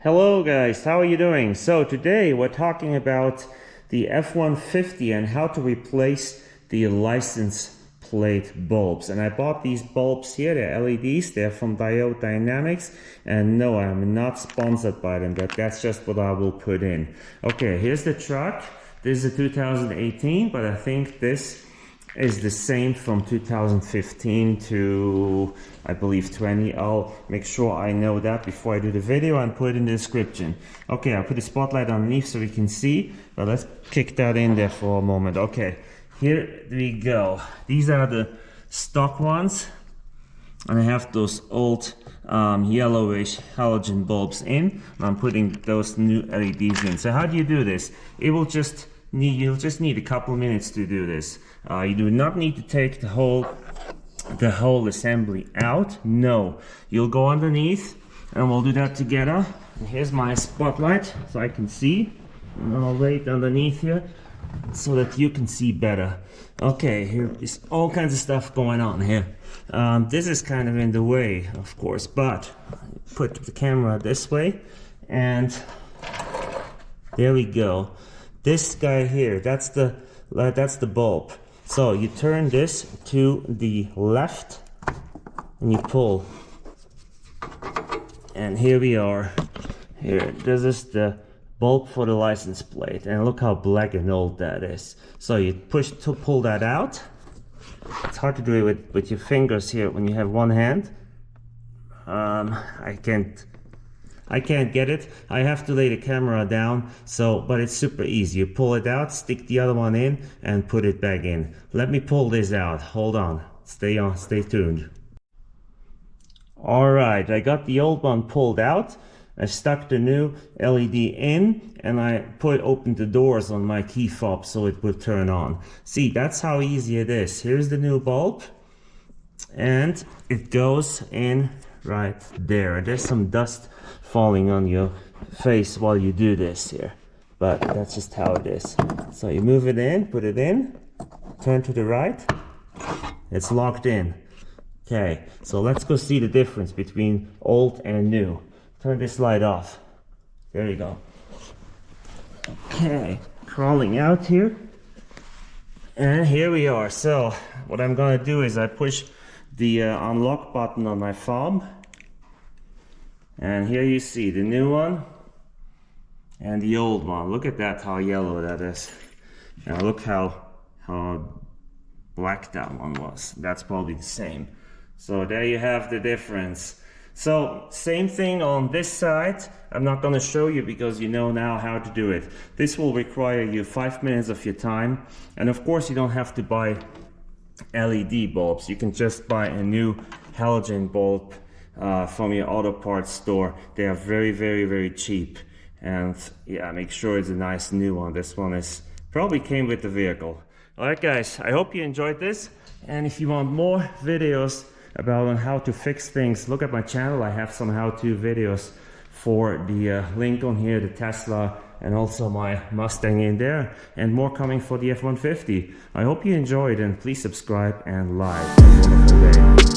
Hello guys, how are you doing? So today we're talking about the F-150 and how to replace the license plate bulbs. And I bought these bulbs here, they're LEDs, they're from Diode Dynamics, and no, I'm not sponsored by them, that's just what I will put in. Okay, here's the truck. This is a 2018, but I think this is the same from 2015 to I believe 20. I'll make sure I know that before I do the video and put it in the description. Okay, I'll put the spotlight underneath so we can see, but let's kick that in there for a moment. Okay, here we go. These are the stock ones, and I have those old yellowish halogen bulbs in, and I'm putting those new LEDs in. So how do you do this? You'll just need a couple minutes to do this. You do not need to take the whole assembly out. No, you'll go underneath, and we'll do that together. And here's my spotlight so I can see, and I'll lay it underneath here so that you can see better. Okay, here is all kinds of stuff going on here. This is kind of in the way, of course, but put the camera this way, and there we go. This guy here, that's the bulb. So you turn this to the left and you pull, and here we are. Here, this is the bulb for the license plate, and look how black and old that is. So you push to pull that out. It's hard to do it with your fingers here when you have one hand. I can't get it. I have to lay the camera down, but it's super easy. You pull it out, stick the other one in, and put it back in. Let me pull this out. Hold on. Stay tuned. Alright, I got the old one pulled out. I stuck the new LED in, and I opened the doors on my key fob so it would turn on. See, that's how easy it is. Here's the new bulb, and it goes in right there. There's some dust falling on your face while you do this here, but that's just how it is. So you move it in, put it in, turn to the right, it's locked in. Okay, so let's go see the difference between old and new. Turn this light off. There you go. Okay, crawling out here, and here we are. So what I'm gonna do is I push the unlock button on my fob, and here you see the new one and the old one. Look at that, how yellow that is. Now look how black that one was. That's probably the same. So there you have the difference. So same thing on this side. I'm not going to show you because you know now how to do it. This will require you 5 minutes of your time, and of course you don't have to buy LED bulbs. You can just buy a new halogen bulb from your auto parts store. They are very, very, very cheap, and yeah, make sure it's a nice new one. This one is probably came with the vehicle. Alright guys, I hope you enjoyed this, and if you want more videos about how to fix things, look at my channel. I have some how-to videos for the Lincoln here, the Tesla, and also my Mustang in there, and more coming for the F-150. I hope you enjoyed, and please subscribe and like. Have a wonderful day.